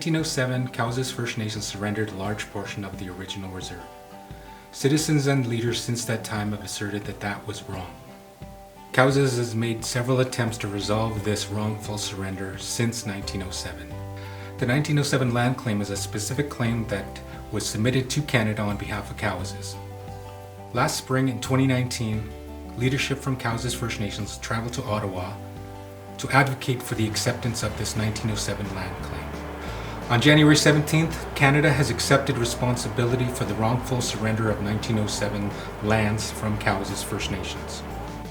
1907, Cowessess First Nation surrendered a large portion of the original reserve. Citizens and leaders since that time have asserted that that was wrong. Cowessess has made several attempts to resolve this wrongful surrender since 1907. The 1907 land claim is a specific claim that was submitted to Canada on behalf of Cowessess. Last spring in 2019, leadership from Cowessess First Nations traveled to Ottawa to advocate for the acceptance of this 1907 land claim. On January 17th, Canada has accepted responsibility for the wrongful surrender of 1907 lands from Cowessess First Nations.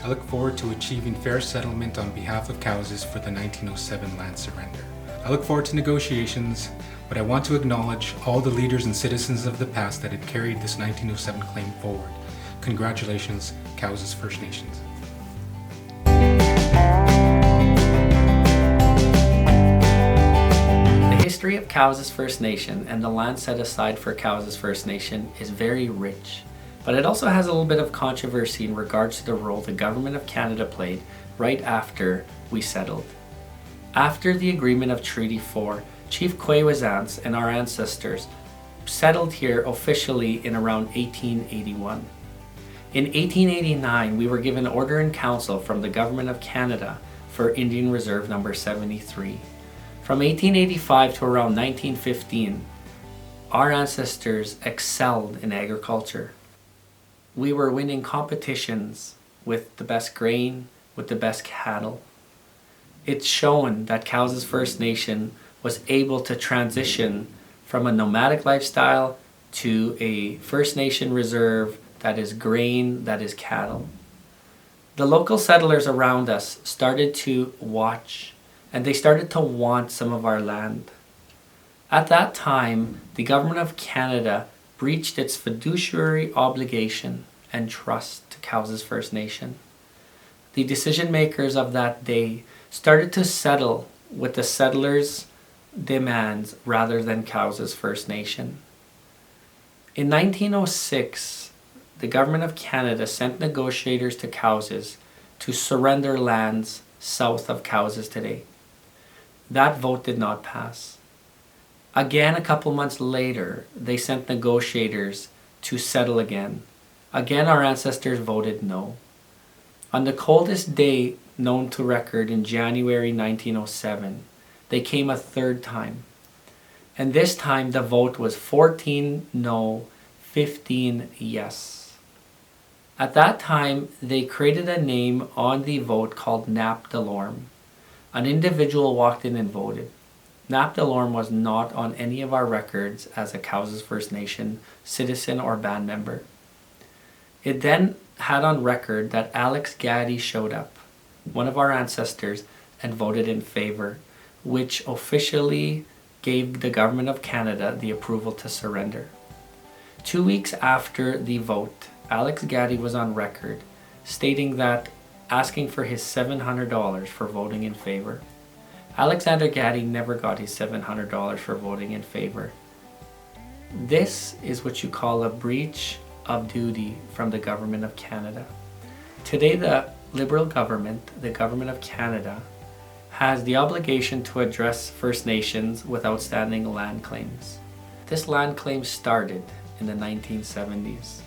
I look forward to achieving fair settlement on behalf of Cowessess for the 1907 land surrender. I look forward to negotiations, but I want to acknowledge all the leaders and citizens of the past that had carried this 1907 claim forward. Congratulations, Cowessess First Nations. The history of Cowessess First Nation and the land set aside for Cowessess First Nation is very rich, but it also has a little bit of controversy in regards to the role the Government of Canada played right after we settled. After the Agreement of Treaty 4, Chief Cowessess and our ancestors settled here officially in around 1881. In 1889, we were given Order in Council from the Government of Canada for Indian Reserve number 73. From 1885 to around 1915, our ancestors excelled in agriculture. We were winning competitions with the best grain, with the best cattle. It's shown that Cowessess First Nation was able to transition from a nomadic lifestyle to a First Nation reserve that is grain, that is cattle. The local settlers around us started to watch, and they started to want some of our land. At that time, the Government of Canada breached its fiduciary obligation and trust to Cowessess First Nation. The decision makers of that day started to settle with the settlers' demands rather than Cowessess First Nation. In 1906, the Government of Canada sent negotiators to Cowessess to surrender lands south of Cowessess today. That vote did not pass. Again, a couple months later, they sent negotiators to settle again. Again, our ancestors voted no. On the coldest day known to record in January 1907, they came a third time. And this time the vote was 14 no, 15 yes. At that time, they created a name on the vote called Nap Delorme. An individual walked in and voted. Nap Delorme was not on any of our records as a Cowessess First Nation citizen or band member. It then had on record that Alex Gaddy showed up, one of our ancestors, and voted in favor, which officially gave the Government of Canada the approval to surrender. 2 weeks after the vote, Alex Gaddy was on record stating that asking for his $700 for voting in favor. Alexander Gaddy never got his $700 for voting in favor. This is what you call a breach of duty from the Government of Canada. Today, the Liberal government, the Government of Canada, has the obligation to address First Nations with outstanding land claims. This land claim started in the 1970s.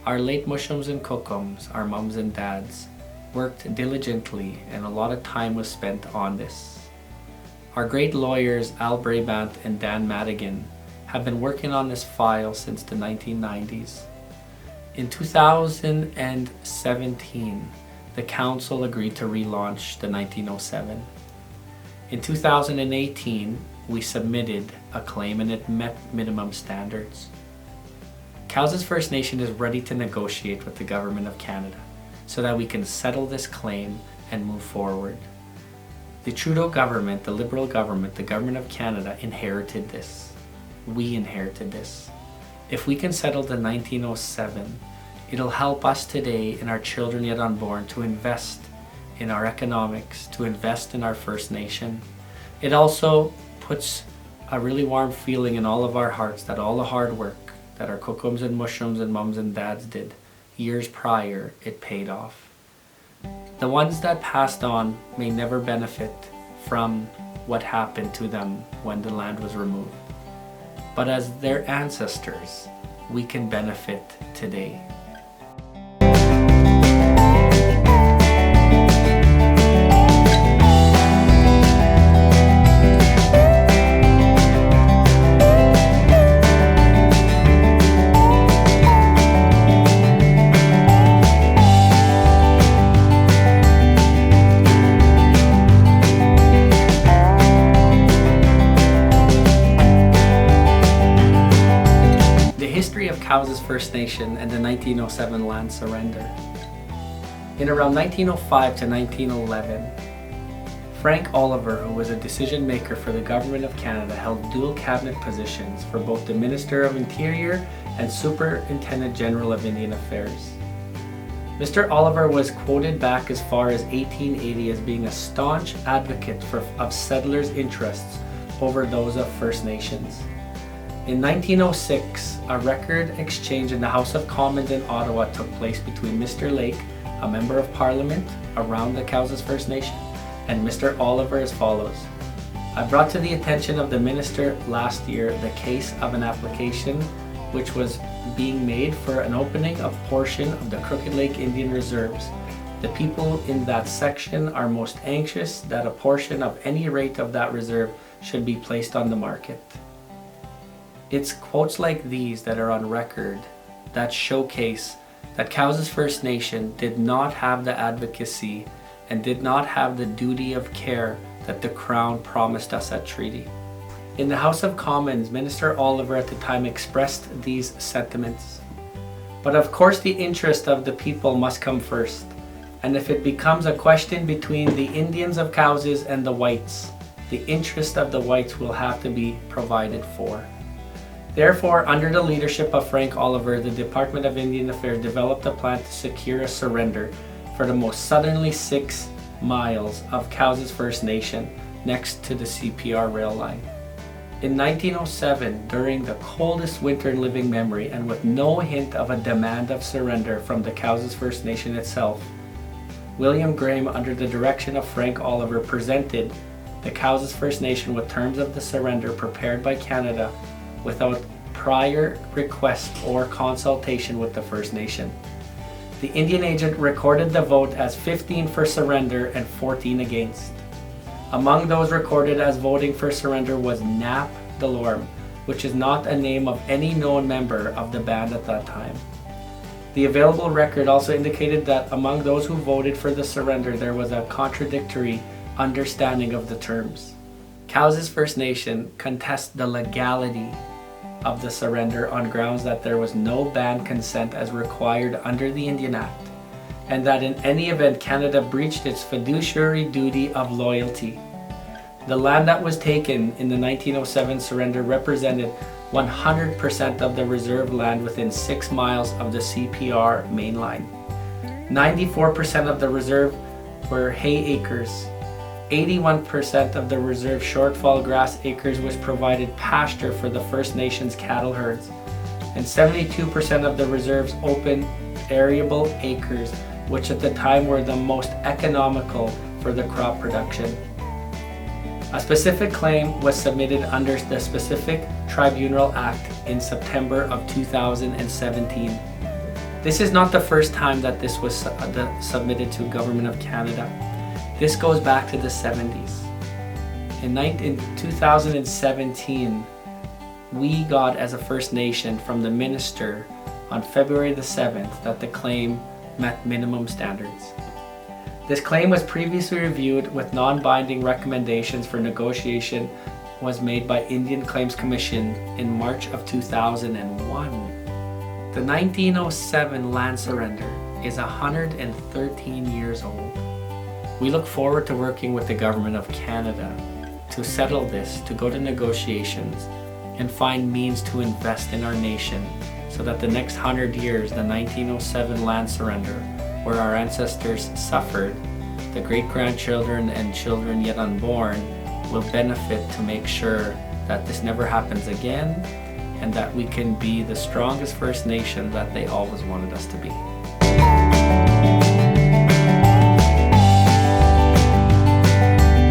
Our late Mushums and Kokums, our mums and dads, worked diligently and a lot of time was spent on this. Our great lawyers Al Brabant and Dan Madigan have been working on this file since the 1990s. In 2017, the Council agreed to relaunch the 1907. In 2018, we submitted a claim and it met minimum standards. Cowessess First Nation is ready to negotiate with the Government of Canada so that we can settle this claim and move forward. The Trudeau government, the Liberal government, the Government of Canada inherited this. We inherited this. If we can settle the 1907, it'll help us today and our children yet unborn to invest in our economics, to invest in our First Nation. It also puts a really warm feeling in all of our hearts that all the hard work that our Kokums and Mushums and mums and dads did years prior, it paid off. The ones that passed on may never benefit from what happened to them when the land was removed. But as their ancestors, we can benefit today. Cowessess First Nation and the 1907 land surrender. In around 1905 to 1911, Frank Oliver, who was a decision maker for the Government of Canada, held dual cabinet positions for both the Minister of Interior and Superintendent General of Indian Affairs. Mr. Oliver was quoted back as far as 1880 as being a staunch advocate of settlers' interests over those of First Nations. In 1906, a record exchange in the House of Commons in Ottawa took place between Mr. Lake, a member of Parliament around the Cowessess First Nation, and Mr. Oliver as follows. I brought to the attention of the Minister last year the case of an application which was being made for an opening of portion of the Crooked Lake Indian Reserves. The people in that section are most anxious that a portion of any rate of that reserve should be placed on the market. It's quotes like these that are on record that showcase that Cowessess First Nation did not have the advocacy and did not have the duty of care that the Crown promised us at treaty. In the House of Commons, Minister Oliver at the time expressed these sentiments. But of course the interest of the people must come first, and if it becomes a question between the Indians of Cowessess and the whites, the interest of the whites will have to be provided for. Therefore, under the leadership of Frank Oliver, the Department of Indian Affairs developed a plan to secure a surrender for the most southerly 6 miles of Cowessess First Nation next to the CPR rail line. In 1907, during the coldest winter in living memory and with no hint of a demand of surrender from the Cowessess First Nation itself, William Graham, under the direction of Frank Oliver, presented the Cowessess First Nation with terms of the surrender prepared by Canada without prior request or consultation with the First Nation. The Indian agent recorded the vote as 15 for surrender and 14 against. Among those recorded as voting for surrender was Nap Delorme, which is not a name of any known member of the band at that time. The available record also indicated that among those who voted for the surrender there was a contradictory understanding of the terms. Cowessess First Nation contests the legality of the surrender on grounds that there was no band consent as required under the Indian Act, and that in any event Canada breached its fiduciary duty of loyalty. The land that was taken in the 1907 surrender represented 100% of the reserve land within 6 miles of the CPR main line. 94% of the reserve were hay acres. 81% of the reserve shortfall grass acres was provided pasture for the First Nations cattle herds, and 72% of the reserve's open arable acres, which at the time were the most economical for the crop production. A specific claim was submitted under the Specific Tribunal Act in September of 2017. This is not the first time that this was submitted to Government of Canada. This goes back to the 70s. In 2017, we got as a First Nation from the Minister on February the 7th that the claim met minimum standards. This claim was previously reviewed with non-binding recommendations for negotiation was made by Indian Claims Commission in March of 2001. The 1907 land surrender is 113 years old. We look forward to working with the Government of Canada to settle this, to go to negotiations, and find means to invest in our nation so that the next 100 years, the 1907 land surrender, where our ancestors suffered, the great-grandchildren and children yet unborn will benefit to make sure that this never happens again and that we can be the strongest First Nation that they always wanted us to be.